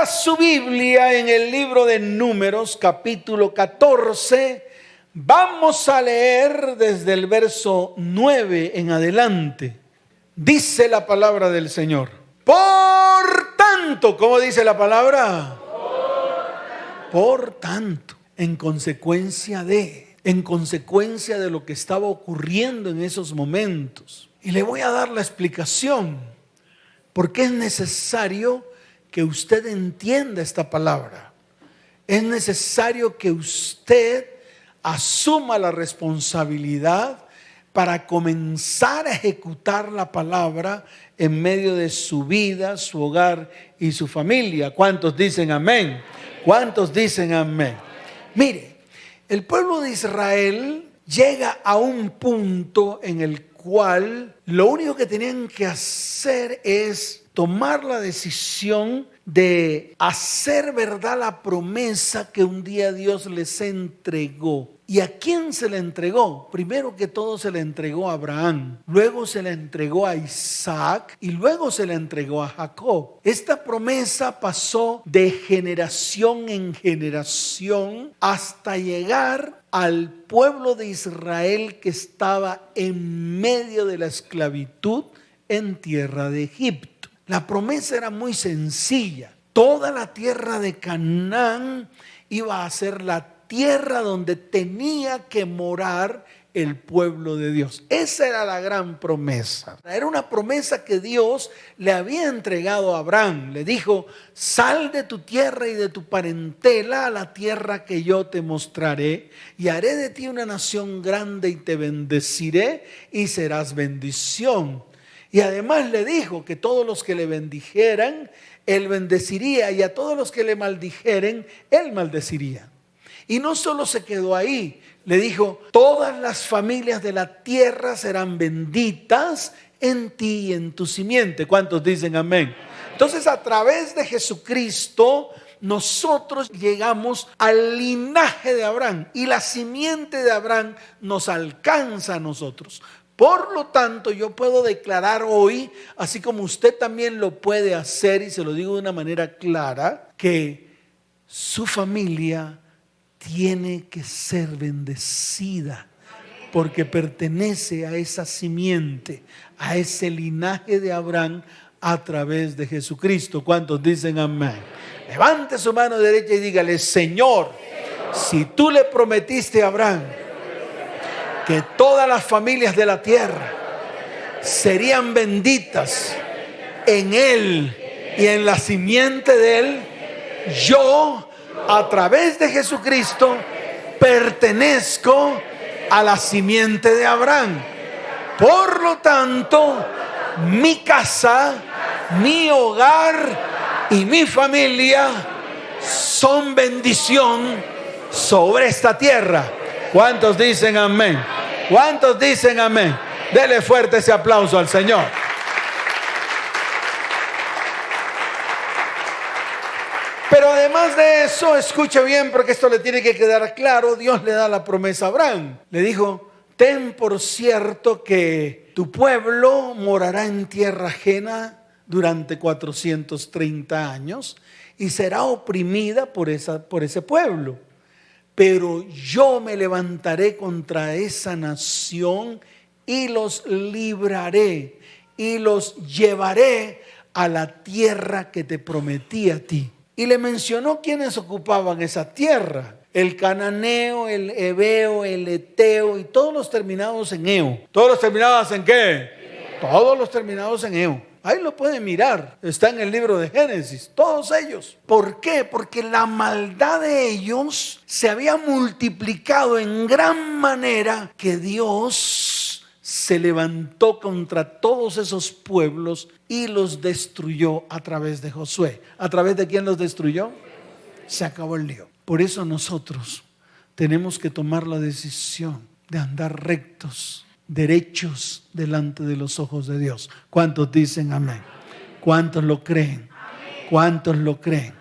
su Biblia en el libro de Números, capítulo 14, vamos a leer desde el verso 9 en adelante. Dice la palabra del Señor. Por tanto, ¿cómo dice la palabra? Por tanto, en consecuencia de lo que estaba ocurriendo en esos momentos. Y le voy a dar la explicación, porque es necesario que usted entienda esta palabra. Es necesario que usted asuma la responsabilidad para comenzar a ejecutar la palabra en medio de su vida, su hogar y su familia. ¿Cuántos dicen amén? ¿Cuántos dicen amén? Mire, el pueblo de Israel llega a un punto en el cual lo único que tenían que hacer es tomar la decisión de hacer verdad la promesa que un día Dios les entregó. ¿Y a quién se le entregó? Primero que todo se le entregó a Abraham, luego se le entregó a Isaac y luego se le entregó a Jacob. Esta promesa pasó de generación en generación hasta llegar al pueblo de Israel que estaba en medio de la esclavitud en tierra de Egipto. La promesa era muy sencilla. Toda la tierra de Canaán iba a ser la tierra donde tenía que morar el pueblo de Dios. Esa era la gran promesa. Era una promesa que Dios le había entregado a Abraham. Le dijo: sal de tu tierra y de tu parentela a la tierra que yo te mostraré, y haré de ti una nación grande y te bendeciré y serás bendición. Y además le dijo que todos los que le bendijeran, él bendeciría, y a todos los que le maldijeren, él maldeciría. Y no solo se quedó ahí, le dijo: todas las familias de la tierra serán benditas en ti y en tu simiente. ¿Cuántos dicen amén? Entonces, a través de Jesucristo, nosotros llegamos al linaje de Abraham, y la simiente de Abraham nos alcanza a nosotros. Por lo tanto, yo puedo declarar hoy, así como usted también lo puede hacer, y se lo digo de una manera clara, que su familia tiene que ser bendecida, porque pertenece a esa simiente, a ese linaje de Abraham a través de Jesucristo. ¿Cuántos dicen amén? Levante su mano derecha y dígale: Señor, si tú le prometiste a Abraham que todas las familias de la tierra serían benditas en él y en la simiente de él, yo, a través de Jesucristo, pertenezco a la simiente de Abraham. Por lo tanto, mi casa, mi hogar y mi familia son bendición sobre esta tierra. ¿Cuántos dicen amén? ¿Cuántos dicen amén? Dele fuerte ese aplauso al Señor. Pero además de eso, escuche bien, porque esto le tiene que quedar claro. Dios le da la promesa a Abraham. Le dijo: ten por cierto que tu pueblo morará en tierra ajena durante 430 años y será oprimida por ese pueblo. Pero yo me levantaré contra esa nación y los libraré y los llevaré a la tierra que te prometí a ti. Y le mencionó quiénes ocupaban esa tierra: el cananeo, el heveo, el eteo y todos los terminados en eo. ¿Todos los terminados en qué? Todos los terminados en eo. Ahí lo pueden mirar, está en el libro de Génesis, todos ellos. ¿Por qué? Porque la maldad de ellos se había multiplicado en gran manera, que Dios se levantó contra todos esos pueblos y los destruyó a través de Josué. ¿A través de quién los destruyó? Se acabó el lío. Por eso nosotros tenemos que tomar la decisión de andar rectos, derechos delante de los ojos de Dios. ¿Cuántos dicen amén? ¿Cuántos lo creen? ¿Cuántos lo creen?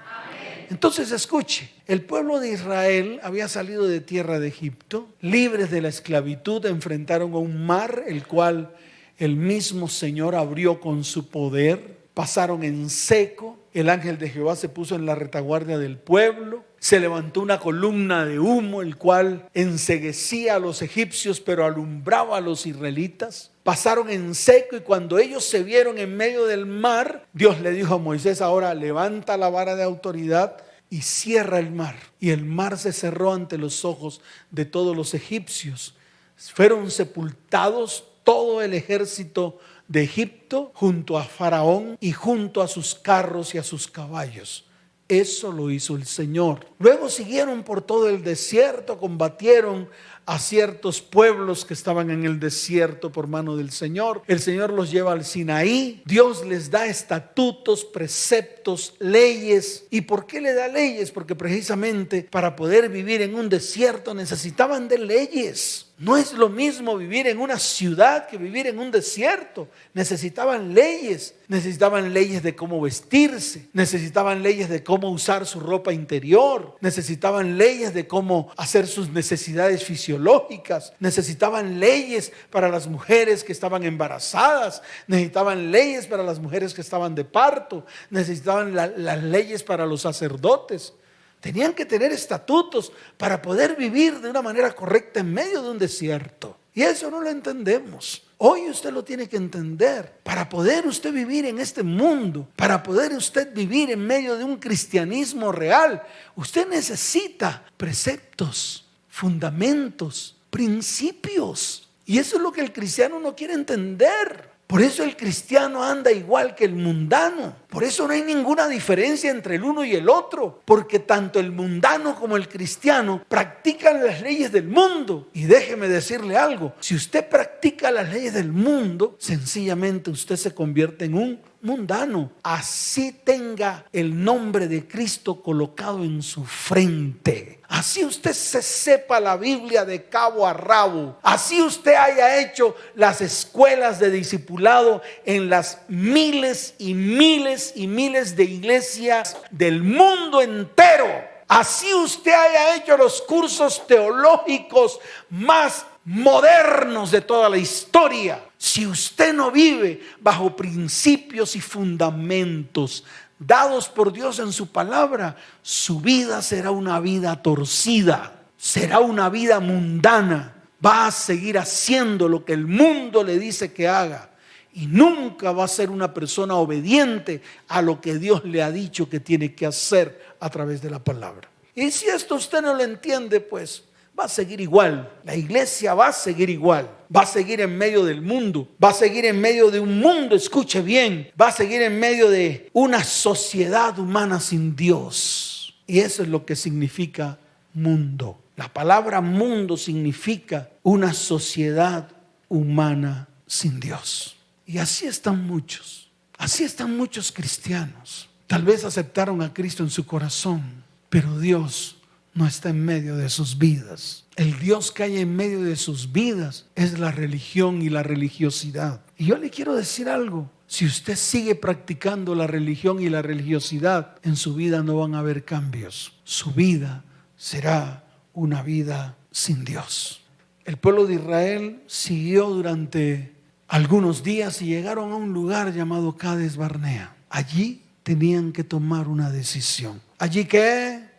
Entonces escuche, el pueblo de Israel había salido de tierra de Egipto, libres de la esclavitud, enfrentaron a un mar, el cual el mismo Señor abrió con su poder, pasaron en seco. el ángel de Jehová se puso en la retaguardia del pueblo. Se levantó una columna de humo, el cual enceguecía a los egipcios, pero alumbraba a los israelitas. Pasaron en seco y cuando ellos se vieron en medio del mar, Dios le dijo a Moisés: ahora levanta la vara de autoridad y cierra el mar. Y el mar se cerró ante los ojos de todos los egipcios. Fueron sepultados todo el ejército de Egipto junto a Faraón y junto a sus carros y a sus caballos. Eso lo hizo el Señor. Luego siguieron por todo el desierto, combatieron a ciertos pueblos que estaban en el desierto por mano del Señor. El Señor los lleva al Sinaí. Dios les da estatutos, preceptos, leyes. ¿Y por qué le da leyes? Porque precisamente para poder vivir en un desierto necesitaban de leyes. No es lo mismo vivir en una ciudad que vivir en un desierto. Necesitaban leyes de cómo vestirse, necesitaban leyes de cómo usar su ropa interior, necesitaban leyes de cómo hacer sus necesidades fisiológicas, necesitaban leyes para las mujeres que estaban embarazadas, necesitaban leyes para las mujeres que estaban de parto, necesitaban las leyes para los sacerdotes. Tenían que tener estatutos para poder vivir de una manera correcta en medio de un desierto. Y eso no lo entendemos. Hoy usted lo tiene que entender. Para poder usted vivir en este mundo, para poder usted vivir en medio de un cristianismo real, usted necesita preceptos, fundamentos, principios. Y eso es lo que el cristiano no quiere entender. Por eso el cristiano anda igual que el mundano. Por eso no hay ninguna diferencia entre el uno y el otro. Porque tanto el mundano como el cristiano practican las leyes del mundo. Y déjeme decirle algo. Si usted practica las leyes del mundo, sencillamente usted se convierte en un mundano. Así tenga el nombre de Cristo colocado en su frente. Así usted se sepa la Biblia de cabo a rabo. Así usted haya hecho las escuelas de discipulado en las miles y miles y miles de iglesias del mundo entero. Así usted haya hecho los cursos teológicos más modernos de toda la historia. Si usted no vive bajo principios y fundamentos dados por Dios en su palabra, su vida será una vida torcida, será una vida mundana. Va a seguir haciendo lo que el mundo le dice que haga y nunca va a ser una persona obediente a lo que Dios le ha dicho que tiene que hacer a través de la palabra. Y si esto usted no lo entiende, pues va a seguir igual. La iglesia va a seguir igual. Va a seguir en medio del mundo. Va a seguir en medio de un mundo, escuche bien. Va a seguir en medio de una sociedad humana sin Dios. Y eso es lo que significa mundo. La palabra mundo significa una sociedad humana sin Dios. Y así están muchos. Así están muchos cristianos. Tal vez aceptaron a Cristo en su corazón, pero Dios no está en medio de sus vidas. El Dios que hay en medio de sus vidas es la religión y la religiosidad. Y yo le quiero decir algo. Si usted sigue practicando la religión y la religiosidad, en su vida no van a haber cambios. Su vida será una vida sin Dios. El pueblo de Israel siguió durante algunos días y llegaron a un lugar llamado Cades Barnea. Allí tenían que tomar una decisión. ¿Allí qué?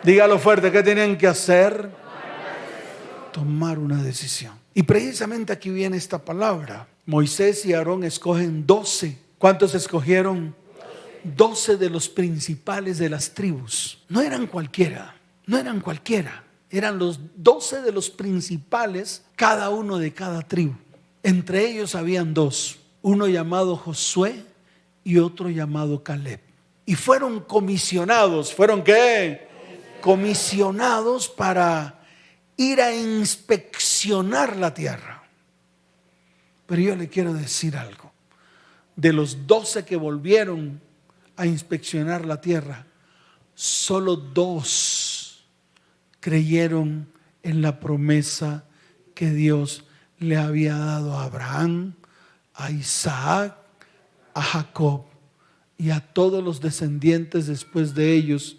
Dígalo fuerte, ¿qué tenían que hacer? Tomar una decisión. Y precisamente aquí viene esta palabra. Moisés y Aarón escogen 12. ¿Cuántos escogieron? 12 de los principales de las tribus. No eran cualquiera. Eran los 12 de los principales, cada uno de cada tribu. Entre ellos habían 2. Uno llamado Josué y otro llamado Caleb. Y fueron comisionados. ¿Fueron qué? Comisionados para ir a inspeccionar la tierra. Pero yo le quiero decir algo. De los 12 que volvieron a inspeccionar la tierra, solo 2 creyeron en la promesa que Dios le había dado a Abraham, a Isaac, a Jacob y a todos los descendientes después de ellos,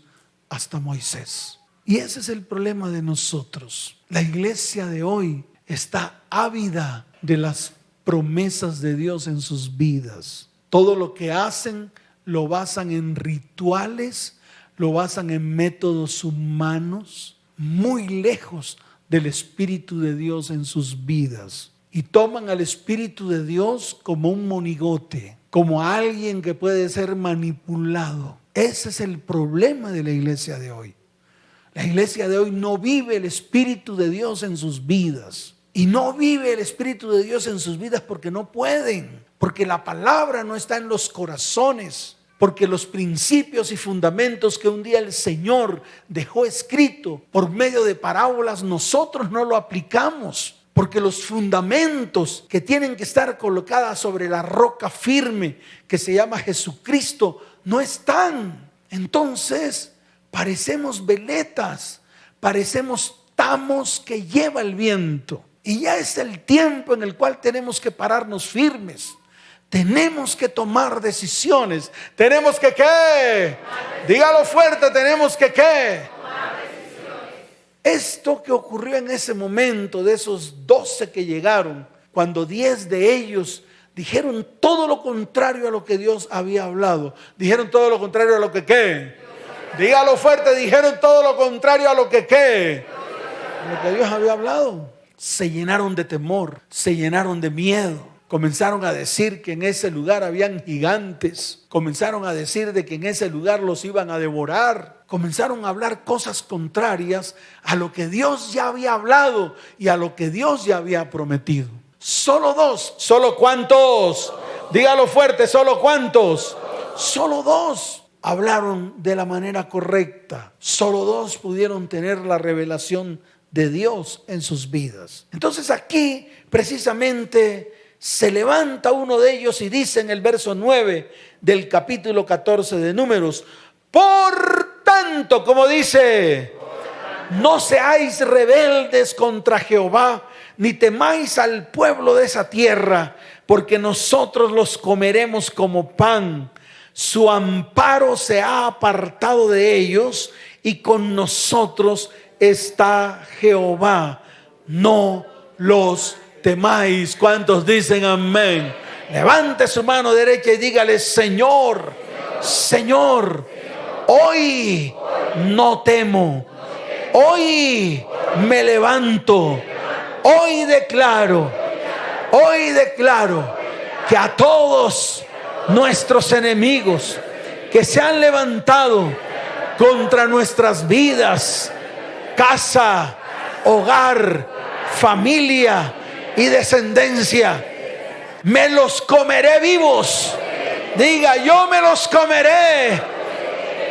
hasta Moisés. Y ese es el problema de nosotros. La iglesia de hoy está ávida de las promesas de Dios en sus vidas. Todo lo que hacen lo basan en rituales, lo basan en métodos humanos, muy lejos del Espíritu de Dios en sus vidas. Y toman al Espíritu de Dios como un monigote, como alguien que puede ser manipulado. Ese es el problema de la iglesia de hoy. La iglesia de hoy no vive el Espíritu de Dios en sus vidas. Y no vive el Espíritu de Dios en sus vidas porque no pueden. Porque la palabra no está en los corazones. Porque los principios y fundamentos que un día el Señor dejó escrito por medio de parábolas, nosotros no lo aplicamos. Porque los fundamentos que tienen que estar colocados sobre la roca firme que se llama Jesucristo no están. Entonces parecemos veletas, parecemos tamos que lleva el viento. Y ya es el tiempo en el cual tenemos que pararnos firmes. Tenemos que tomar decisiones. Tenemos que ¿qué? Dígalo fuerte, tenemos que ¿qué? Esto que ocurrió en ese momento de esos 12 que llegaron, cuando 10 de ellos dijeron todo lo contrario a lo que Dios había hablado. Dijeron todo lo contrario a lo que ¿qué? Dígalo fuerte, dijeron todo lo contrario a lo que ¿qué? A lo que Dios había hablado. Se llenaron de temor, se llenaron de miedo. Comenzaron a decir que en ese lugar habían gigantes. Comenzaron a decir de que en ese lugar los iban a devorar. Comenzaron a hablar cosas contrarias a lo que Dios ya había hablado y a lo que Dios ya había prometido. Solo 2. ¿Solo cuántos? Dígalo fuerte, ¿solo cuántos? Solo 2 hablaron de la manera correcta. Solo 2 pudieron tener la revelación de Dios en sus vidas. Entonces aquí precisamente se levanta uno de ellos y dice en el verso 9 del capítulo 14 de Números: por tanto, como dice, no seáis rebeldes contra Jehová, ni temáis al pueblo de esa tierra, porque nosotros los comeremos como pan. Su amparo se ha apartado de ellos y con nosotros está Jehová. No los temáis. ¿Cuántos dicen amén? Levante su mano derecha y dígale: Señor, Señor, hoy no temo. Hoy me levanto. Hoy declaro que a todos nuestros enemigos que se han levantado contra nuestras vidas, casa, hogar, familia y descendencia, me los comeré vivos. Diga: yo me los comeré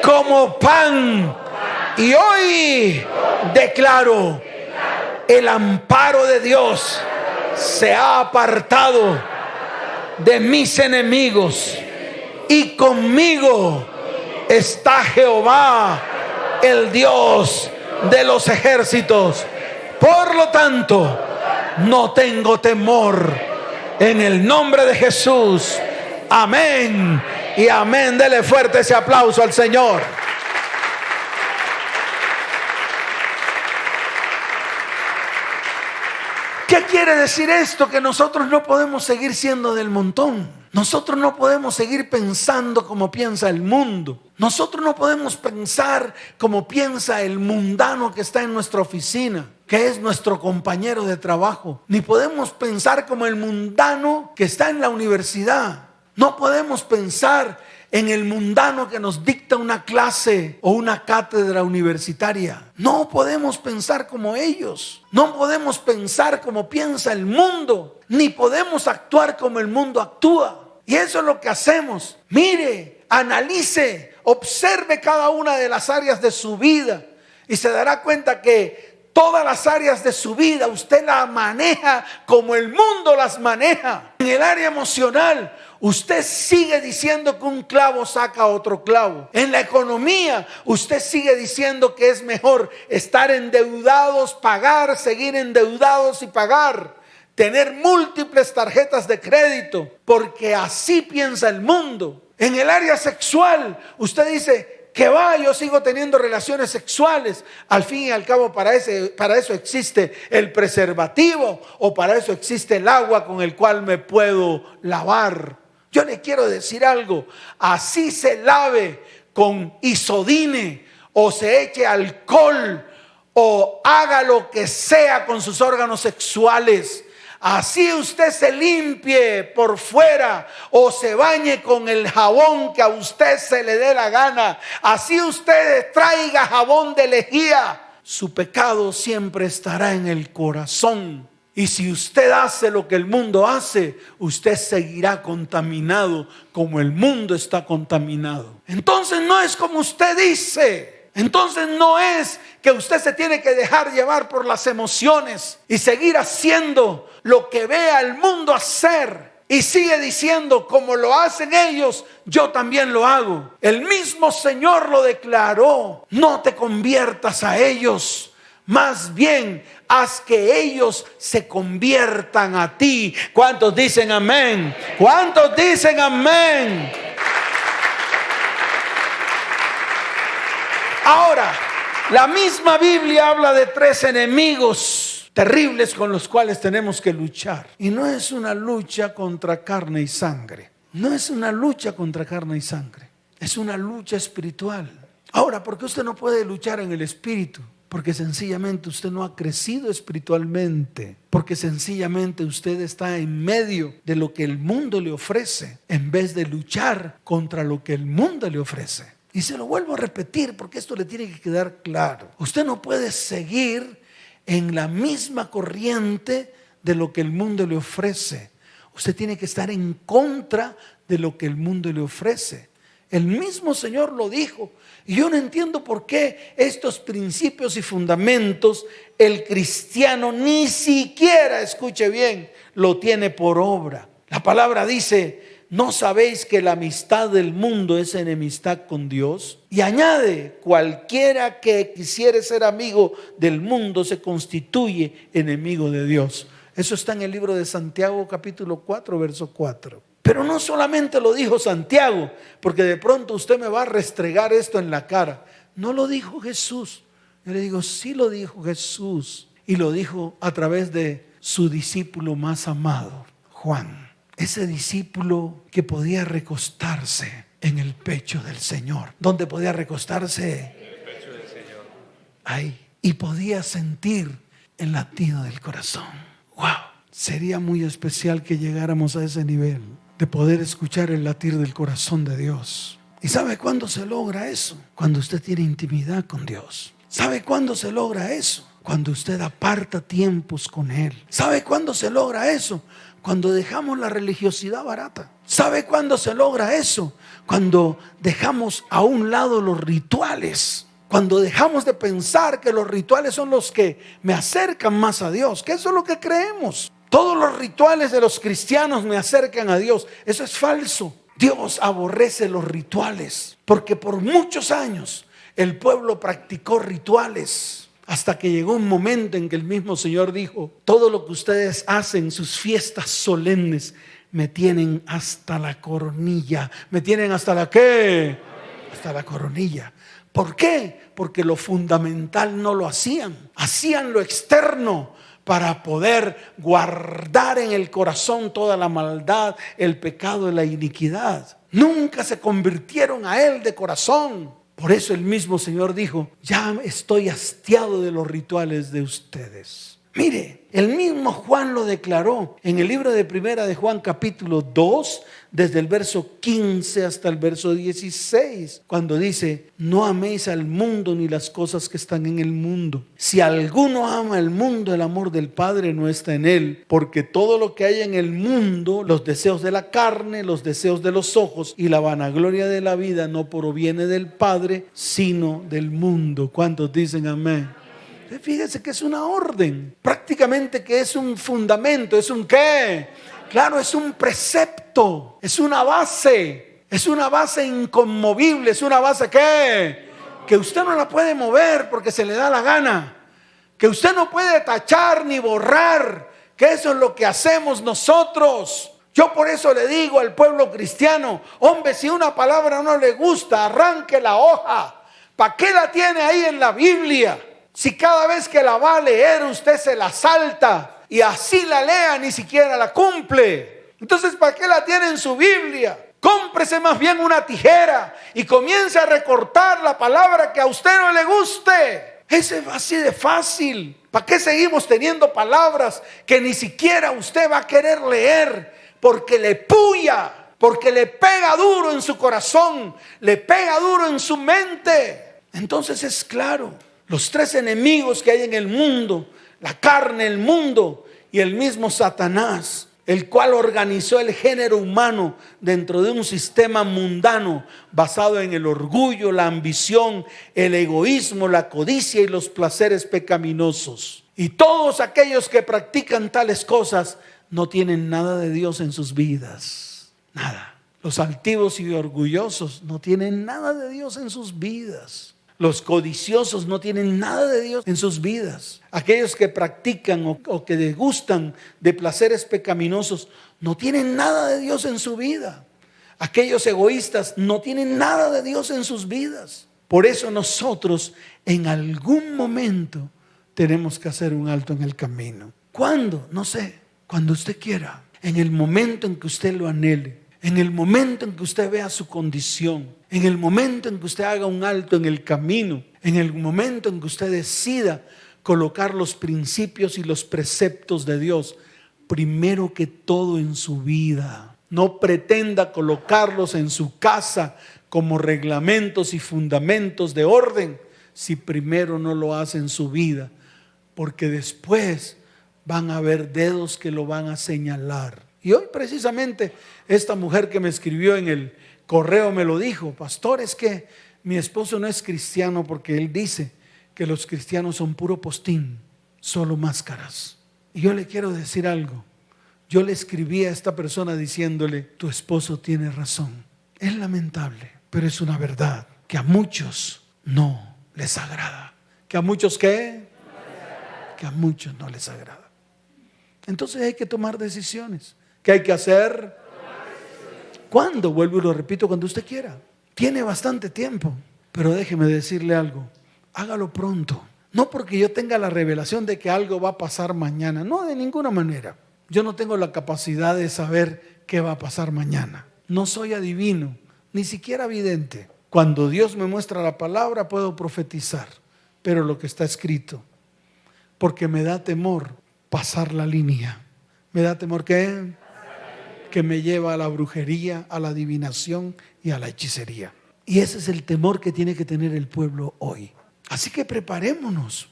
como pan. Y hoy declaro: el amparo de Dios se ha apartado de mis enemigos y conmigo está Jehová, el Dios de los ejércitos. Por lo tanto, no tengo temor. En el nombre de Jesús. Amén y amén. Dele fuerte ese aplauso al Señor. ¿Qué quiere decir esto? Que nosotros no podemos seguir siendo del montón. Nosotros no podemos seguir pensando como piensa el mundo. Nosotros no podemos pensar como piensa el mundano que está en nuestra oficina, que es nuestro compañero de trabajo. Ni podemos pensar como el mundano que está en la universidad. No podemos pensar en el mundano que nos dicta una clase o una cátedra universitaria. No podemos pensar como ellos. No podemos pensar como piensa el mundo. Ni podemos actuar como el mundo actúa. Y eso es lo que hacemos. Mire, analice, observe cada una de las áreas de su vida y se dará cuenta que todas las áreas de su vida usted las maneja como el mundo las maneja. En el área emocional, usted sigue diciendo que un clavo saca otro clavo. En la economía, usted sigue diciendo que es mejor estar endeudados, pagar, seguir endeudados y pagar. Tener múltiples tarjetas de crédito, porque así piensa el mundo. En el área sexual, usted dice que yo sigo teniendo relaciones sexuales. Al fin y al cabo, para eso existe el preservativo, o para eso existe el agua con el cual me puedo lavar. Yo le quiero decir algo, así se lave con isodine o se eche alcohol o haga lo que sea con sus órganos sexuales, así usted se limpie por fuera o se bañe con el jabón que a usted se le dé la gana, así usted traiga jabón de lejía, su pecado siempre estará en el corazón. Y si usted hace lo que el mundo hace, usted seguirá contaminado como el mundo está contaminado. Entonces no es como usted dice. Entonces no es que usted se tiene que dejar llevar por las emociones y seguir haciendo lo que ve al mundo hacer. Y sigue diciendo, como lo hacen ellos, yo también lo hago. El mismo Señor lo declaró. No te conviertas a ellos. Más bien, haz que ellos se conviertan a ti. ¿Cuántos dicen amén? ¿Cuántos dicen amén? Ahora, la misma Biblia habla de 3 enemigos terribles con los cuales tenemos que luchar. Y no es una lucha contra carne y sangre. No es una lucha contra carne y sangre. Es una lucha espiritual. Ahora, ¿por qué usted no puede luchar en el espíritu? Porque sencillamente usted no ha crecido espiritualmente. Porque sencillamente usted está en medio de lo que el mundo le ofrece, en vez de luchar contra lo que el mundo le ofrece. Y se lo vuelvo a repetir porque esto le tiene que quedar claro. Usted no puede seguir en la misma corriente de lo que el mundo le ofrece. Usted tiene que estar en contra de lo que el mundo le ofrece. El mismo Señor lo dijo. Y yo no entiendo por qué estos principios y fundamentos el cristiano ni siquiera, escuche bien, lo tiene por obra. La palabra dice, ¿no sabéis que la amistad del mundo es enemistad con Dios? Y añade, cualquiera que quisiere ser amigo del mundo se constituye enemigo de Dios. Eso está en el libro de Santiago capítulo 4, verso 4. Pero no solamente lo dijo Santiago, porque de pronto usted me va a restregar esto en la cara. No lo dijo Jesús. Yo le digo, sí lo dijo Jesús. Y lo dijo a través de su discípulo más amado, Juan. Ese discípulo que podía recostarse en el pecho del Señor. ¿Dónde podía recostarse? En el pecho del Señor. Ahí. Y podía sentir el latido del corazón. ¡Wow! Sería muy especial que llegáramos a ese nivel de poder escuchar el latir del corazón de Dios. ¿Y sabe cuándo se logra eso? Cuando usted tiene intimidad con Dios. ¿Sabe cuándo se logra eso? Cuando usted aparta tiempos con Él. ¿Sabe cuándo se logra eso? Cuando dejamos la religiosidad barata. ¿Sabe cuándo se logra eso? Cuando dejamos a un lado los rituales. Cuando dejamos de pensar que los rituales son los que me acercan más a Dios. Que eso es lo que creemos. Todos los rituales de los cristianos me acercan a Dios. Eso es falso. Dios aborrece los rituales. Porque por muchos años el pueblo practicó rituales. Hasta que llegó un momento en que el mismo Señor dijo, todo lo que ustedes hacen, sus fiestas solemnes, me tienen hasta la coronilla. ¿Me tienen hasta la qué? Hasta la coronilla. ¿Por qué? Porque lo fundamental no lo hacían. Hacían lo externo para poder guardar en el corazón toda la maldad, el pecado y la iniquidad. Nunca se convirtieron a Él de corazón. Por eso el mismo Señor dijo, ya estoy hastiado de los rituales de ustedes. Mire, el mismo Juan lo declaró en el libro de Primera de Juan capítulo 2, desde el verso 15 hasta el verso 16, cuando dice, no améis al mundo ni las cosas que están en el mundo. Si alguno ama el mundo, el amor del Padre no está en él, porque todo lo que hay en el mundo, los deseos de la carne, los deseos de los ojos y la vanagloria de la vida no proviene del Padre, sino del mundo. ¿Cuántos dicen amén? Fíjese que es una orden, prácticamente que es un fundamento, es un ¿qué? Claro, es un precepto, es una base inconmovible, es una base ¿qué? Que usted no la puede mover porque se le da la gana, que usted no puede tachar ni borrar, que eso es lo que hacemos nosotros. Yo por eso le digo al pueblo cristiano, hombre, si una palabra no le gusta, arranque la hoja. ¿Para qué la tiene ahí en la Biblia? Si cada vez que la va a leer usted se la salta y así la lea ni siquiera la cumple. Entonces, ¿para qué la tiene en su Biblia? Cómprese más bien una tijera y comience a recortar la palabra que a usted no le guste. Ese es así de fácil. ¿Para qué seguimos teniendo palabras que ni siquiera usted va a querer leer? Porque le puya, porque le pega duro en su corazón, le pega duro en su mente. Entonces es claro, los tres enemigos que hay en el mundo, la carne, el mundo y el mismo Satanás, el cual organizó el género humano dentro de un sistema mundano basado en el orgullo, la ambición, el egoísmo, la codicia y los placeres pecaminosos. Y todos aquellos que practican tales cosas no tienen nada de Dios en sus vidas. Nada. Los altivos y orgullosos no tienen nada de Dios en sus vidas. Los codiciosos no tienen nada de Dios en sus vidas. Aquellos que practican o que degustan de placeres pecaminosos no tienen nada de Dios en su vida. Aquellos egoístas no tienen nada de Dios en sus vidas. Por eso nosotros en algún momento tenemos que hacer un alto en el camino. ¿Cuándo? No sé. Cuando usted quiera. En el momento en que usted lo anhele. En el momento en que usted vea su condición, en el momento en que usted haga un alto en el camino, en el momento en que usted decida colocar los principios y los preceptos de Dios primero que todo en su vida. No pretenda colocarlos en su casa como reglamentos y fundamentos de orden si primero no lo hace en su vida, porque después van a haber dedos que lo van a señalar. Y hoy precisamente esta mujer que me escribió en el correo me lo dijo: pastor, es que mi esposo no es cristiano porque él dice que los cristianos son puro postín, solo máscaras. Y yo le quiero decir algo. Yo le escribí a esta persona diciéndole: tu esposo tiene razón. Es lamentable, pero es una verdad que a muchos no les agrada. ¿Que a muchos qué? Que a muchos no les agrada. Entonces hay que tomar decisiones. ¿Qué hay que hacer? ¿Cuándo? Vuelvo y lo repito, cuando usted quiera. Tiene bastante tiempo. Pero déjeme decirle algo. Hágalo pronto. No porque yo tenga la revelación de que algo va a pasar mañana. No, de ninguna manera. Yo no tengo la capacidad de saber qué va a pasar mañana. No soy adivino, ni siquiera vidente. Cuando Dios me muestra la palabra puedo profetizar. Pero lo que está escrito. Porque me da temor pasar la línea. ¿Me da temor qué? Que me lleva a la brujería, a la adivinación y a la hechicería. Y ese es el temor que tiene que tener el pueblo hoy. Así que preparémonos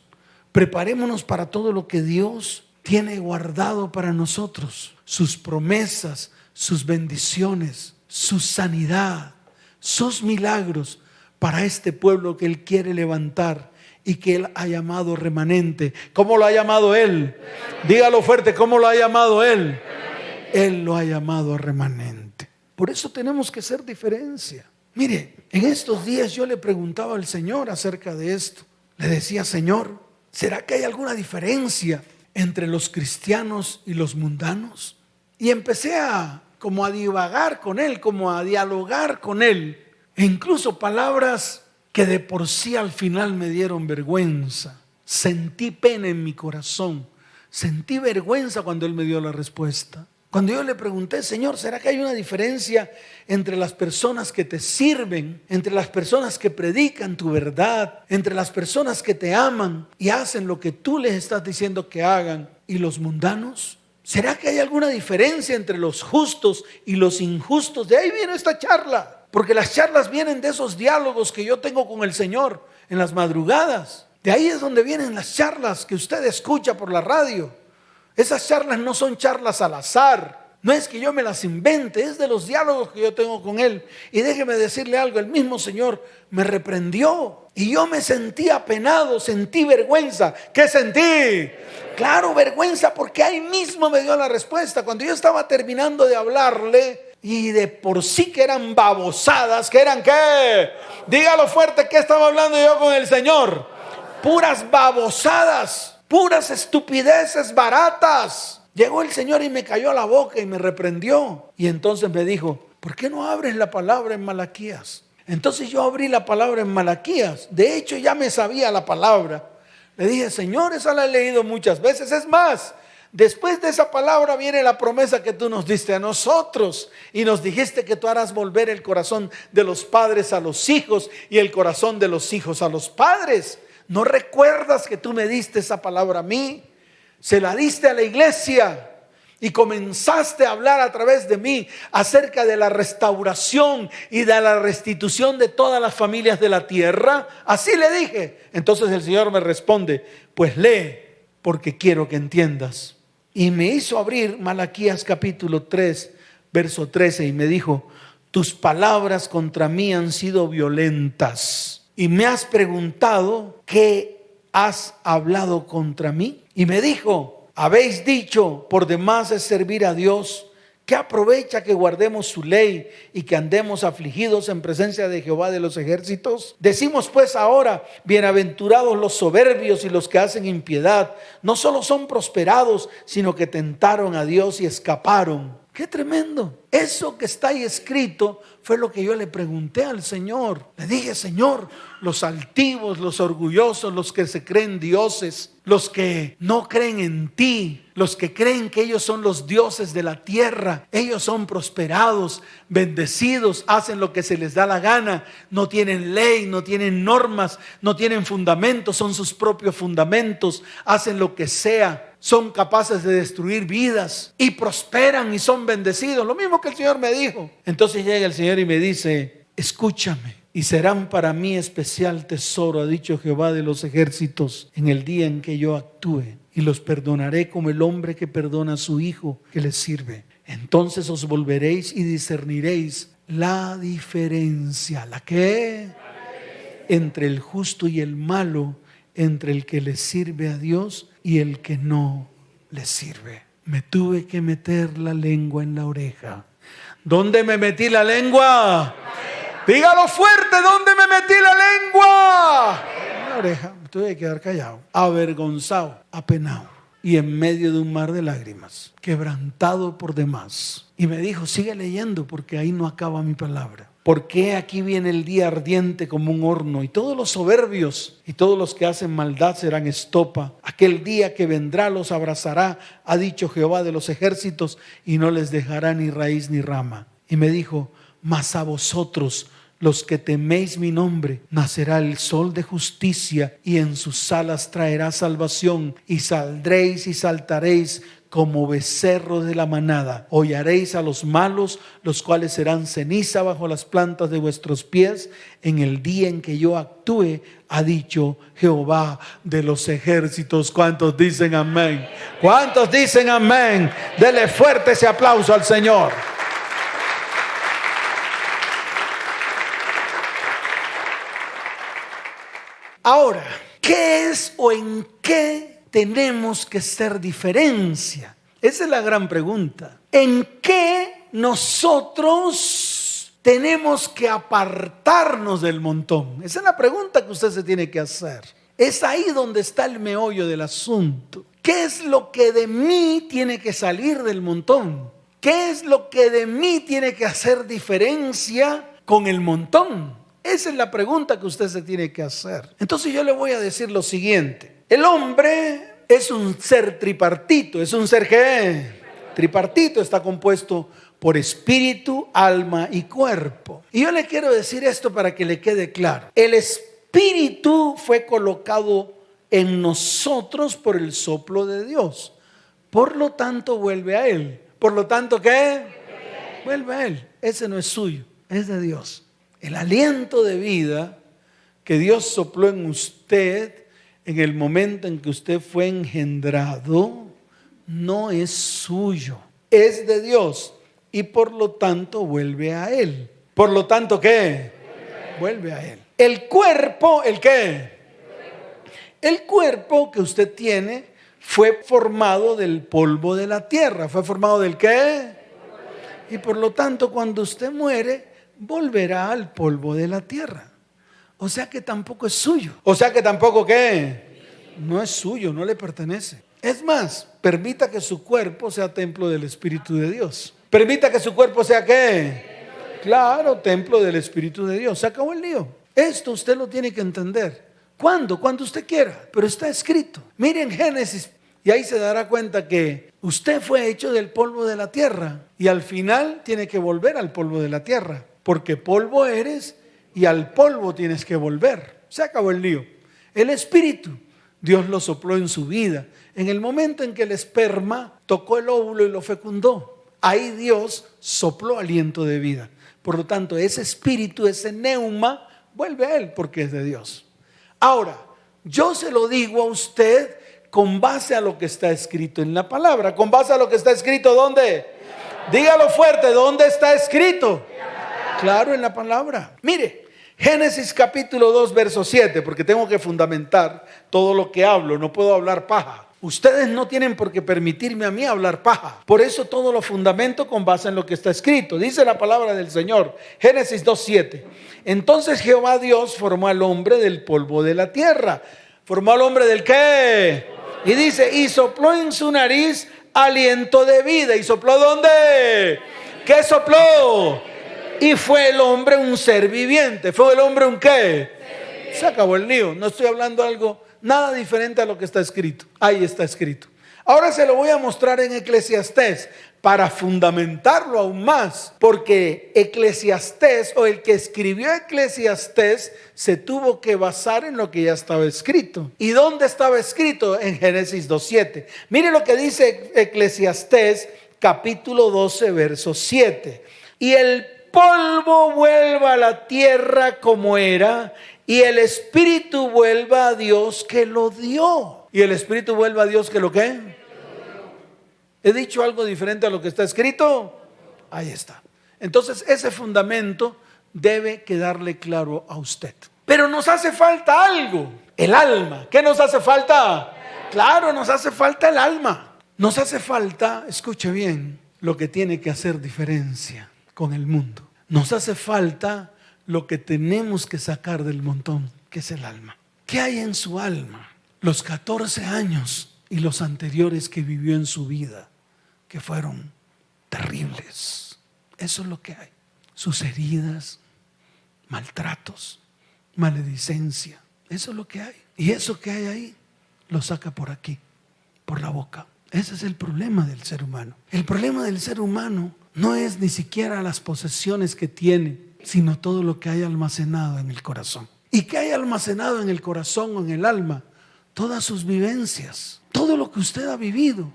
para todo lo que Dios tiene guardado para nosotros. Sus promesas, sus bendiciones, su sanidad, sus milagros para este pueblo que Él quiere levantar y que Él ha llamado remanente. ¿Cómo lo ha llamado Él? Dígalo fuerte, ¿cómo lo ha llamado Él? Él lo ha llamado remanente. Por eso tenemos que hacer diferencia. Mire, en estos días yo le preguntaba al Señor acerca de esto. Le decía: Señor, ¿será que hay alguna diferencia entre los cristianos y los mundanos? Y empecé como a divagar con Él, como a dialogar con Él. E incluso palabras que de por sí al final me dieron vergüenza. Sentí pena en mi corazón. Sentí vergüenza cuando Él me dio la respuesta. Cuando yo le pregunté: Señor, ¿será que hay una diferencia entre las personas que te sirven, entre las personas que predican tu verdad, entre las personas que te aman y hacen lo que tú les estás diciendo que hagan, y los mundanos? ¿Será que hay alguna diferencia entre los justos y los injustos? De ahí viene esta charla, porque las charlas vienen de esos diálogos que yo tengo con el Señor en las madrugadas. De ahí es donde vienen las charlas que usted escucha por la radio. Esas charlas no son charlas al azar. No es que yo me las invente, es de los diálogos que yo tengo con Él. Y déjeme decirle algo, el mismo Señor me reprendió. Y yo me sentí apenado, sentí vergüenza. ¿Qué sentí? Claro, vergüenza, porque ahí mismo me dio la respuesta. Cuando yo estaba terminando de hablarle, y de por sí que eran babosadas, ¿que eran qué? Dígalo fuerte, ¿qué estaba hablando yo con el Señor? Puras babosadas. Puras estupideces baratas. Llegó el Señor y me cayó a la boca y me reprendió. Y entonces me dijo: ¿por qué no abres la palabra en Malaquías? Entonces yo abrí la palabra en Malaquías. De hecho ya me sabía la palabra. Le dije: Señor, esa la he leído muchas veces. Es más, Después de esa palabra viene la promesa que tú nos diste a nosotros y nos dijiste que tú harás volver el corazón de los padres a los hijos y el corazón de los hijos a los padres. ¿No recuerdas que tú me diste esa palabra a mí? Se la diste a la iglesia y comenzaste a hablar a través de mí acerca de la restauración y de la restitución de todas las familias de la tierra. Así le dije. Entonces el Señor me responde, pues lee porque quiero que entiendas. Y me hizo abrir Malaquías capítulo 3, verso 13 y me dijo, tus palabras contra mí han sido violentas y me has preguntado, ¿qué has hablado contra mí? Y me dijo, habéis dicho, por demás es servir a Dios. ¿Qué aprovecha que guardemos su ley y que andemos afligidos en presencia de Jehová de los ejércitos? Decimos pues ahora, bienaventurados los soberbios y los que hacen impiedad. No solo son prosperados, sino que tentaron a Dios y escaparon. ¡Qué tremendo! Eso que está ahí escrito fue lo que yo le pregunté al Señor. Le dije, Señor, los altivos, los orgullosos, los que se creen dioses, los que no creen en ti, los que creen que ellos son los dioses de la tierra, ellos son prosperados, bendecidos, hacen lo que se les da la gana, no tienen ley, no tienen normas, no tienen fundamentos, son sus propios fundamentos, hacen lo que sea. Son capaces de destruir vidas y prosperan y son bendecidos. Lo mismo que el Señor me dijo. Entonces llega el Señor y me dice, escúchame, y serán para mí especial tesoro, ha dicho Jehová de los ejércitos, en el día en que yo actúe. Y los perdonaré como el hombre que perdona a su hijo que le sirve. Entonces os volveréis y discerniréis la diferencia. ¿La qué? Entre el justo y el malo, entre el que le sirve a Dios y el que no le sirve. Me tuve que meter la lengua en la oreja. ¿Dónde me metí la lengua? Dígalo fuerte, ¿dónde me metí la lengua? En la oreja. Me tuve que quedar callado, avergonzado, apenado y en medio de un mar de lágrimas, quebrantado por demás. Y me dijo, sigue leyendo porque ahí no acaba mi palabra. Porque aquí viene el día ardiente como un horno, y todos los soberbios y todos los que hacen maldad serán estopa. Aquel día que vendrá los abrazará, ha dicho Jehová de los ejércitos, y no les dejará ni raíz ni rama. Y me dijo, mas a vosotros, los que teméis mi nombre, nacerá el sol de justicia, y en sus alas traerá salvación, y saldréis y saltaréis como becerros de la manada. Hollaréis a los malos, los cuales serán ceniza bajo las plantas de vuestros pies, en el día en que yo actúe, ha dicho Jehová de los ejércitos. ¿Cuántos dicen amén? ¿Cuántos dicen amén? Dele fuerte ese aplauso al Señor. Ahora, ¿qué es o en qué tenemos que ser diferencia? Esa es la gran pregunta. ¿En qué nosotros tenemos que apartarnos del montón? Esa es la pregunta que usted se tiene que hacer. Es ahí donde está el meollo del asunto. ¿Qué es lo que de mí tiene que salir del montón? ¿Qué es lo que de mí tiene que hacer diferencia con el montón? Esa es la pregunta que usted se tiene que hacer. Entonces yo le voy a decir lo siguiente. El hombre es un ser tripartito. ¿Es un ser qué? Tripartito. Está compuesto por espíritu, alma y cuerpo. Y yo le quiero decir esto para que le quede claro. El espíritu fue colocado en nosotros por el soplo de Dios. Por lo tanto, vuelve a Él. Por lo tanto, ¿qué? Vuelve a Él. Ese no es suyo, es de Dios. El aliento de vida que Dios sopló en usted en el momento en que usted fue engendrado no es suyo, es de Dios y por lo tanto vuelve a Él. Por lo tanto, ¿qué? Vuelve a Él. El cuerpo, ¿el qué? El cuerpo que usted tiene fue formado del polvo de la tierra. ¿Fue formado del qué? Y por lo tanto, cuando usted muere, volverá al polvo de la tierra. O sea que tampoco es suyo. O sea que tampoco ¿qué? No es suyo, no le pertenece. Es más, permita que su cuerpo sea templo del Espíritu de Dios. Permita que su cuerpo sea ¿qué? Claro, templo del Espíritu de Dios. Se acabó el lío. Esto usted lo tiene que entender. ¿Cuándo? Cuando usted quiera. Pero está escrito. Miren Génesis Y ahí se dará cuenta que usted fue hecho del polvo de la tierra y al final tiene que volver al polvo de la tierra, porque polvo eres y al polvo tienes que volver. Se acabó el lío. El espíritu, Dios lo sopló en su vida. En el momento en que el esperma tocó el óvulo y lo fecundó, ahí Dios sopló aliento de vida. Por lo tanto, ese espíritu, ese neuma, vuelve a él porque es de Dios. Ahora, yo se lo digo a usted con base a lo que está escrito en la palabra. ¿Con base a lo que está escrito dónde? Dígalo fuerte, ¿dónde está escrito? Claro, en la palabra. Mire, Génesis capítulo 2, verso 7, porque tengo que fundamentar todo lo que hablo, no puedo hablar paja. Ustedes no tienen por qué permitirme a mí hablar paja. Por eso todo lo fundamento con base en lo que está escrito. Dice la palabra del Señor, Génesis 2, 7. Entonces Jehová Dios formó al hombre del polvo de la tierra. ¿Formó al hombre del qué? Y dice, y sopló en su nariz aliento de vida. ¿Y sopló dónde? ¿Qué sopló? Y fue el hombre un ser viviente. ¿Fue el hombre un qué? Se acabó el lío. No estoy hablando algo nada diferente a lo que está escrito. Ahí está escrito. Ahora se lo voy a mostrar en Eclesiastés para fundamentarlo aún más, porque Eclesiastés, o el que escribió Eclesiastés, se tuvo que basar en lo que ya estaba escrito. ¿Y dónde estaba escrito? En Génesis 2:7. Mire lo que dice Eclesiastés capítulo 12 verso 7. Y el polvo vuelva a la tierra como era, y el espíritu vuelva a Dios que lo dio. ¿Y el espíritu vuelva a Dios que lo qué? ¿He dicho algo diferente a lo que está escrito? Ahí está. Entonces ese fundamento debe quedarle claro a usted. Pero nos hace falta algo, el alma. ¿Qué nos hace falta? Claro, nos hace falta el alma. Nos hace falta, escuche bien, lo que tiene que hacer diferencia con el mundo. Nos hace falta lo que tenemos que sacar del montón, que es el alma. ¿Qué hay en su alma? Los 14 años y los anteriores que vivió en su vida, que fueron terribles. Eso es lo que hay. Sus heridas, maltratos, maledicencia. Eso es lo que hay. Y eso que hay ahí, lo saca por aquí, por la boca. Ese es el problema del ser humano. El problema del ser humano no es ni siquiera las posesiones que tiene, sino todo lo que hay almacenado en el corazón. ¿Y qué hay almacenado en el corazón o en el alma? Todas sus vivencias, todo lo que usted ha vivido,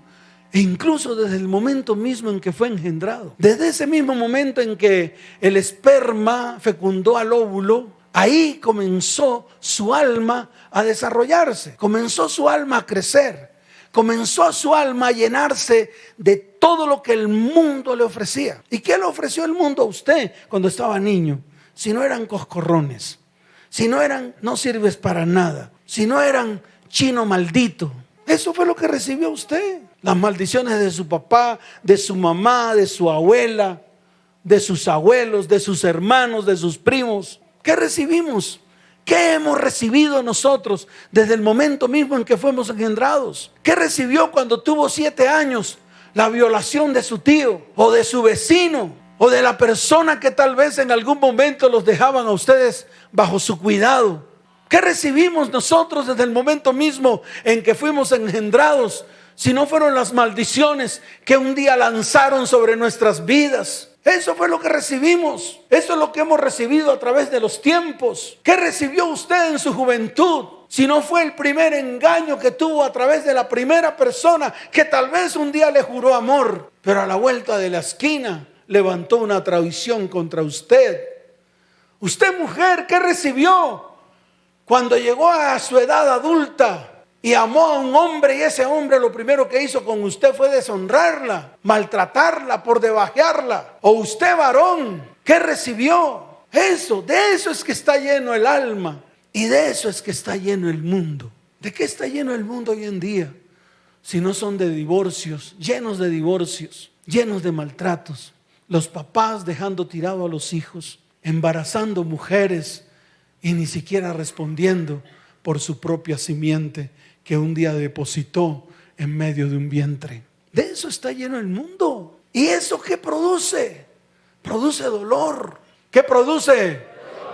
e incluso desde el momento mismo en que fue engendrado. Desde ese mismo momento en que el esperma fecundó al óvulo, ahí comenzó su alma a desarrollarse, comenzó su alma a crecer, comenzó su alma a llenarse de todo lo que el mundo le ofrecía. ¿Y qué le ofreció el mundo a usted cuando estaba niño? Si no eran coscorrones, si no eran no sirves para nada, si no eran chino maldito. Eso fue lo que recibió usted. Las maldiciones de su papá, de su mamá, de su abuela, de sus abuelos, de sus hermanos, de sus primos. ¿Qué recibimos? ¿Qué hemos recibido nosotros desde el momento mismo en que fuimos engendrados? ¿Qué recibió cuando tuvo 7 años? La violación de su tío o de su vecino o de la persona que tal vez en algún momento los dejaban a ustedes bajo su cuidado. ¿Qué recibimos nosotros desde el momento mismo en que fuimos engendrados? Si no fueron las maldiciones que un día lanzaron sobre nuestras vidas. Eso fue lo que recibimos. Eso es lo que hemos recibido a través de los tiempos. ¿Qué recibió usted en su juventud? Si no fue el primer engaño que tuvo a través de la primera persona que tal vez un día le juró amor, pero a la vuelta de la esquina levantó una traición contra usted. Usted, mujer, ¿qué recibió cuando llegó a su edad adulta y amó a un hombre, y ese hombre lo primero que hizo con usted fue deshonrarla, maltratarla, por debajearla? O usted, varón, ¿qué recibió? Eso, de eso es que está lleno el alma, y de eso es que está lleno el mundo. ¿De qué está lleno el mundo hoy en día? Si no son de divorcios, llenos de maltratos, los papás dejando tirado a los hijos, embarazando mujeres y ni siquiera respondiendo por su propia simiente que un día depositó en medio de un vientre. De eso está lleno el mundo. ¿Y eso qué produce? Produce dolor. ¿Qué produce?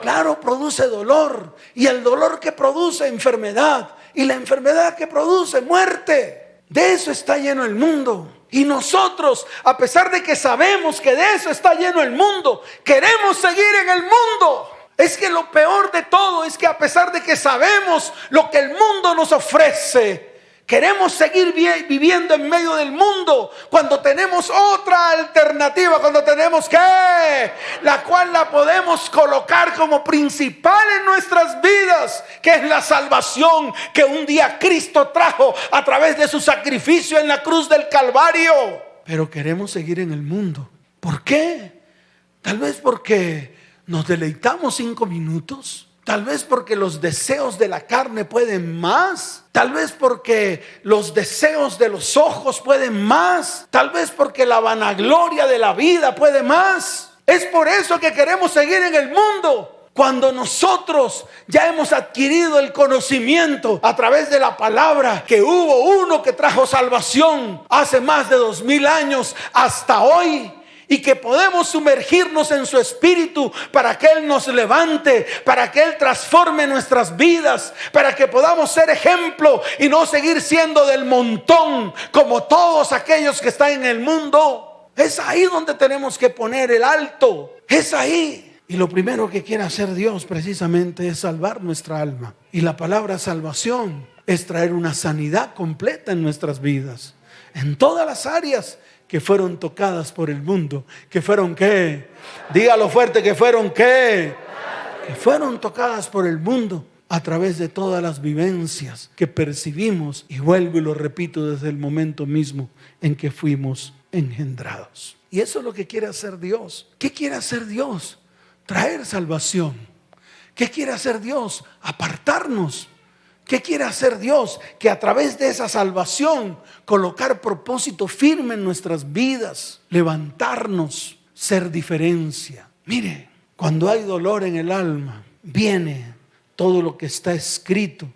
Claro, produce dolor. Y el dolor que produce enfermedad. Y la enfermedad que produce muerte. De eso está lleno el mundo. Y nosotros, a pesar de que sabemos que de eso está lleno el mundo, queremos seguir en el mundo. Es que lo peor de todo es que a pesar de que sabemos lo que el mundo nos ofrece, queremos seguir viviendo en medio del mundo cuando tenemos otra alternativa, cuando tenemos la cual la podemos colocar como principal en nuestras vidas, que es la salvación que un día Cristo trajo a través de su sacrificio en la cruz del Calvario. Pero queremos seguir en el mundo. ¿Por qué? Tal vez porque nos deleitamos 5 minutos. Tal vez porque los deseos de la carne pueden más. Tal vez porque los deseos de los ojos pueden más. Tal vez porque la vanagloria de la vida puede más. Es por eso que queremos seguir en el mundo. Cuando nosotros ya hemos adquirido el conocimiento a través de la palabra, que hubo uno que trajo salvación hace más de 2000 años hasta hoy. Y que podemos sumergirnos en su espíritu para que Él nos levante, para que Él transforme nuestras vidas, para que podamos ser ejemplo y no seguir siendo del montón como todos aquellos que están en el mundo. Es ahí donde tenemos que poner el alto. Es ahí. Y lo primero que quiere hacer Dios precisamente es salvar nuestra alma. Y la palabra salvación es traer una sanidad completa en nuestras vidas, en todas las áreas que fueron tocadas por el mundo. Que fueron ¿qué? Dígalo fuerte, que fueron ¿qué? Que fueron tocadas por el mundo a través de todas las vivencias que percibimos. Y vuelvo y lo repito, desde el momento mismo en que fuimos engendrados. Y eso es lo que quiere hacer Dios. ¿Qué quiere hacer Dios? Traer salvación. ¿Qué quiere hacer Dios? Apartarnos. ¿Qué quiere hacer Dios? Que a través de esa salvación colocar propósito firme en nuestras vidas, levantarnos, ser diferencia. Mire, cuando hay dolor en el alma, viene todo lo que está escrito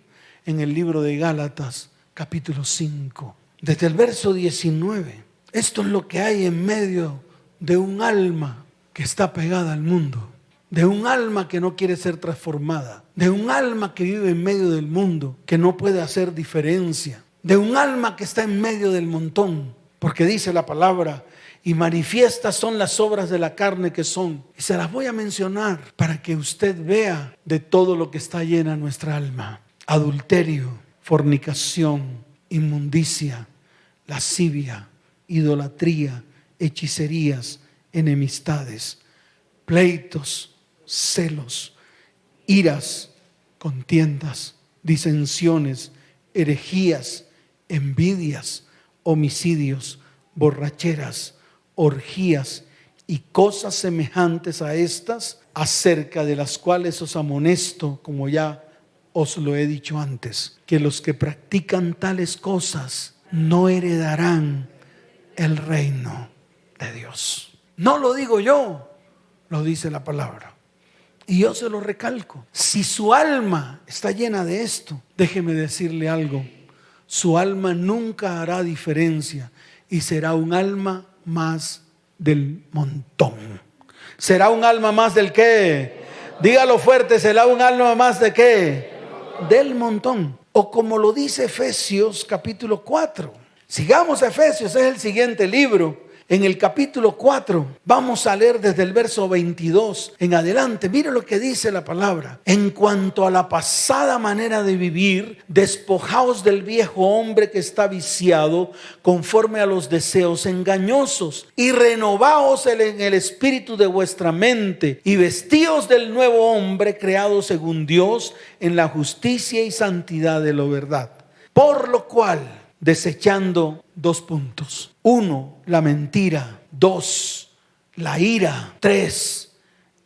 en el libro de Gálatas, capítulo 5. Desde el verso 19, esto es lo que hay en medio de un alma que está pegada al mundo. De un alma que no quiere ser transformada. De un alma que vive en medio del mundo, que no puede hacer diferencia. De un alma que está en medio del montón. Porque dice la palabra, y manifiestas son las obras de la carne que son. Y se las voy a mencionar para que usted vea de todo lo que está llena nuestra alma. Adulterio, fornicación, inmundicia, lascivia, idolatría, hechicerías, enemistades, pleitos, celos, iras, contiendas, disensiones, herejías, envidias, homicidios, borracheras, orgías y cosas semejantes a estas, acerca de las cuales os amonesto, como ya os lo he dicho antes, que los que practican tales cosas no heredarán el reino de Dios. No lo digo yo, lo dice la palabra. Y yo se lo recalco. Si su alma está llena de esto, déjeme decirle algo. Su alma nunca hará diferencia y será un alma más del montón. ¿Será un alma más del qué? Dígalo fuerte, ¿será un alma más de qué? Del montón. O como lo dice Efesios capítulo 4. Sigamos a Efesios, es el siguiente libro. En el capítulo 4 vamos a leer desde el verso 22 en adelante. Mire lo que dice la palabra. En cuanto a la pasada manera de vivir, despojaos del viejo hombre que está viciado conforme a los deseos engañosos y renovaos en el espíritu de vuestra mente y vestíos del nuevo hombre creado según Dios en la justicia y santidad de la verdad. Por lo cual, desechando 2 puntos. 1, la mentira. 2, la ira. 3,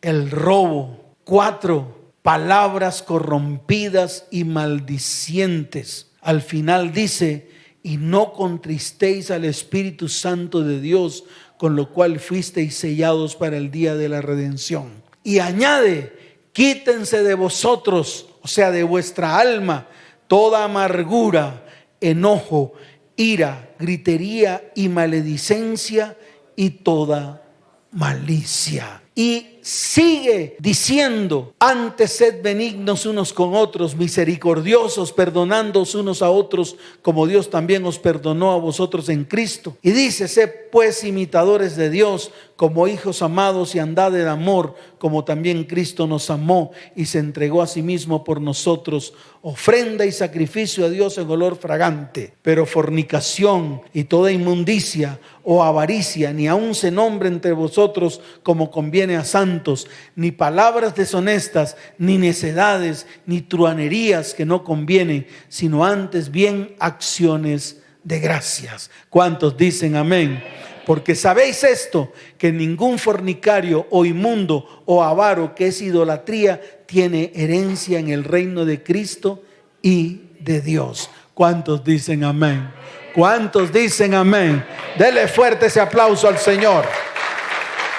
el robo. 4, palabras corrompidas y maldicientes. Al final dice, y no contristéis al Espíritu Santo de Dios, con lo cual fuisteis sellados para el día de la redención. Y añade, quítense de vosotros, o sea, de vuestra alma, toda amargura, enojo, ira, gritería y maledicencia y toda malicia. Y sigue diciendo: antes sed benignos unos con otros, misericordiosos, perdonándoos unos a otros, como Dios también os perdonó a vosotros en Cristo. Y dice: sed pues imitadores de Dios como hijos amados, y andad en amor, como también Cristo nos amó y se entregó a sí mismo por nosotros, ofrenda y sacrificio a Dios en olor fragante. Pero fornicación y toda inmundicia o avaricia ni aun se nombre entre vosotros como conviene a santos, ni palabras deshonestas, ni necedades, ni truhanerías que no convienen, sino antes bien acciones de gracias. ¿Cuántos dicen amén? Porque sabéis esto, que ningún fornicario o inmundo o avaro, que es idolatría, tiene herencia en el reino de Cristo y de Dios. ¿Cuántos dicen amén? ¿Cuántos dicen amén? Dele fuerte ese aplauso al Señor.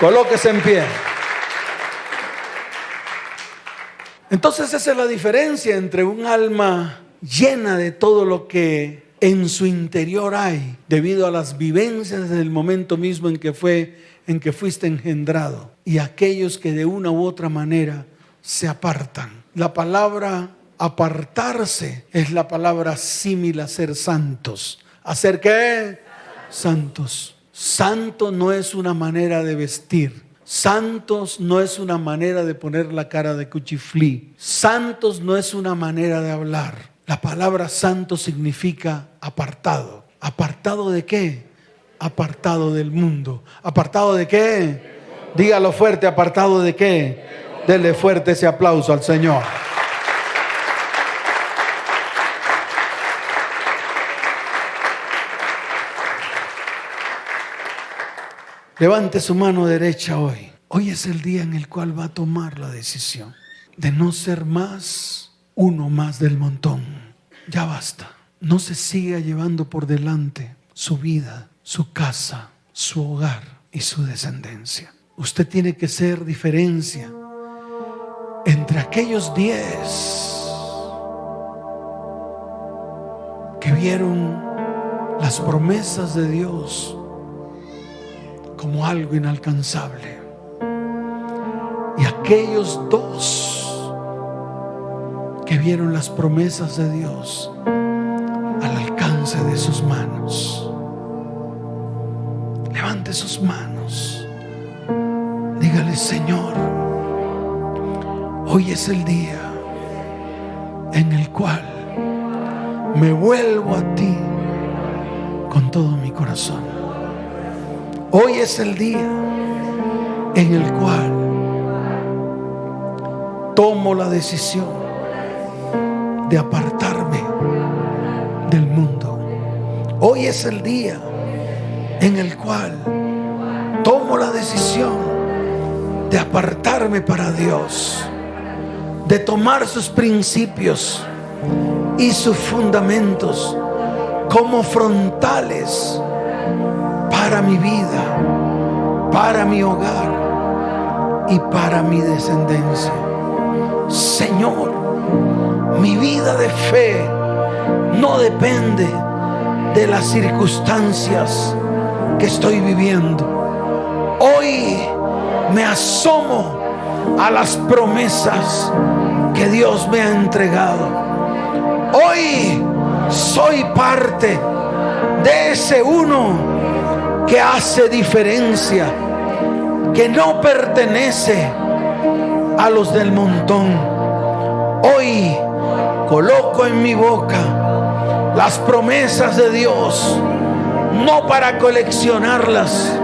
Colóquese en pie. Entonces esa es la diferencia entre un alma llena de todo lo que en su interior hay, debido a las vivencias del momento mismo en que fuiste engendrado, y aquellos que de una u otra manera se apartan. La palabra apartarse es la palabra símil a ser santos. ¿Hacer qué? Santos. Santo no es una manera de vestir. Santos no es una manera de poner la cara de cuchiflí. Santos no es una manera de hablar. La palabra santo significa apartado. ¿Apartado de qué? Apartado del mundo. ¿Apartado de qué? Dígalo fuerte, ¿apartado de qué? Dele fuerte ese aplauso al Señor. Levante su mano derecha hoy. Hoy es el día en el cual va a tomar la decisión de no ser más uno más del montón. Ya basta. No se siga llevando por delante su vida, su casa, su hogar y su descendencia. Usted tiene que ser diferencia entre aquellos 10 que vieron las promesas de Dios como algo inalcanzable, y aquellos 2 que vieron las promesas de Dios al alcance de sus manos. Levante sus manos, dígale: Señor, hoy es el día en el cual me vuelvo a ti con todo mi corazón. Hoy es el día en el cual tomo la decisión de apartarme del mundo. Hoy es el día en el cual tomo la decisión de apartarme para Dios, de tomar sus principios y sus fundamentos como frontales para mi vida, para mi hogar y para mi descendencia. Señor, mi vida de fe no depende de las circunstancias que estoy viviendo. Hoy me asomo a las promesas que Dios me ha entregado. Hoy soy parte de ese uno que hace diferencia, que no pertenece a los del montón. Hoy coloco en mi boca las promesas de Dios, no para coleccionarlas,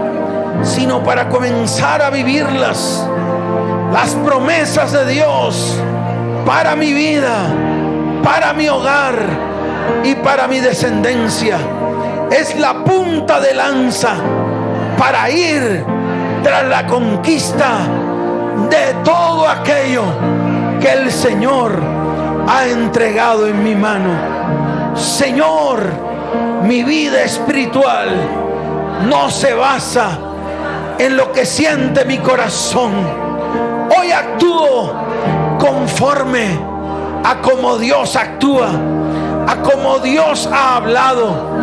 sino para comenzar a vivirlas. Las promesas de Dios para mi vida, para mi hogar y para mi descendencia. Es la punta de lanza para ir tras la conquista de todo aquello que el Señor ha entregado en mi mano. Señor, mi vida espiritual no se basa en lo que siente mi corazón. Hoy actúo conforme a como Dios actúa, a como Dios ha hablado,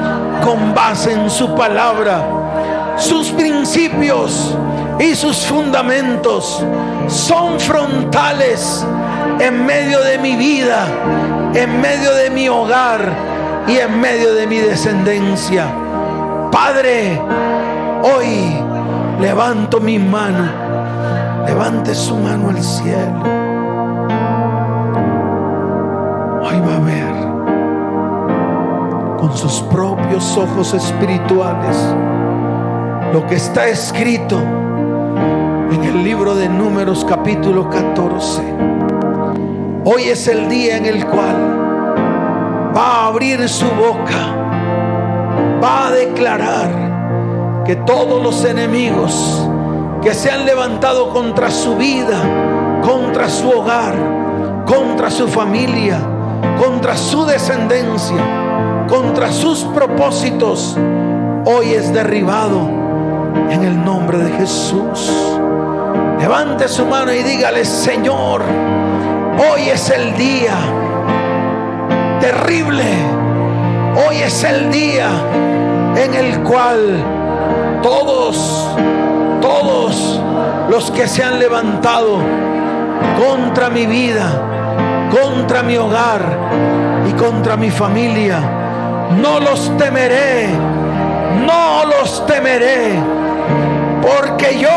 con base en su palabra. Sus principios y sus fundamentos son frontales en medio de mi vida, en medio de mi hogar y en medio de mi descendencia. Padre, hoy levanto mi mano. Levante su mano al cielo. Hoy va a ver con sus propios ojos espirituales lo que está escrito en el libro de Números capítulo 14. Hoy es el día en el cual va a abrir su boca, va a declarar que todos los enemigos que se han levantado contra su vida, contra su hogar, contra su familia, contra su descendencia, contra sus propósitos, hoy es derribado en el nombre de Jesús. Levante su mano y dígale: Señor, hoy es el día terrible, hoy es el día en el cual todos los que se han levantado contra mi vida, contra mi hogar y contra mi familia, no los temeré, no los temeré, porque yo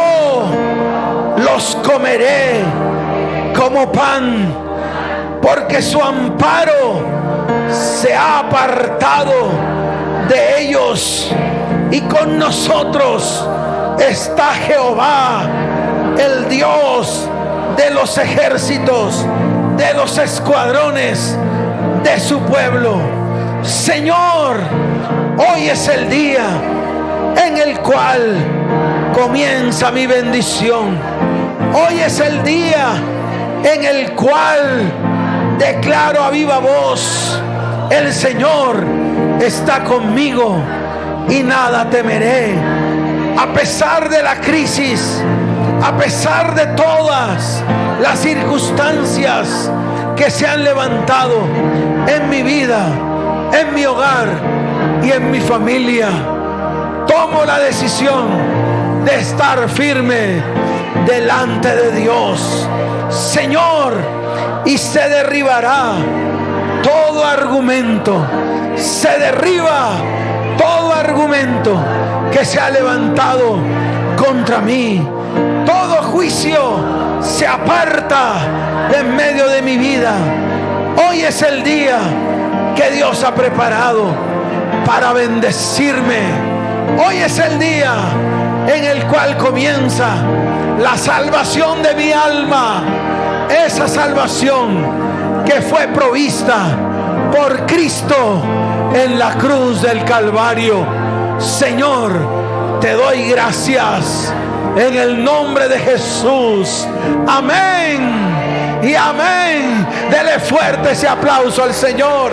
los comeré como pan, porque su amparo se ha apartado de ellos, y con nosotros está Jehová, el Dios de los ejércitos, de los escuadrones de su pueblo. Señor, hoy es el día en el cual comienza mi bendición. Hoy es el día en el cual declaro a viva voz: el Señor está conmigo y nada temeré. A pesar de la crisis, a pesar de todas las circunstancias que se han levantado en mi vida, en mi hogar y en mi familia, tomo la decisión de estar firme delante de Dios, Señor, y se derribará todo argumento, se derriba todo argumento que se ha levantado contra mí. Todo juicio se aparta de en medio de mi vida. Hoy es el día que Dios ha preparado para bendecirme. Hoy es el día en el cual comienza la salvación de mi alma. Esa salvación que fue provista por Cristo en la cruz del Calvario. Señor, te doy gracias en el nombre de Jesús. Amén y amén. Dele fuerte ese aplauso al Señor.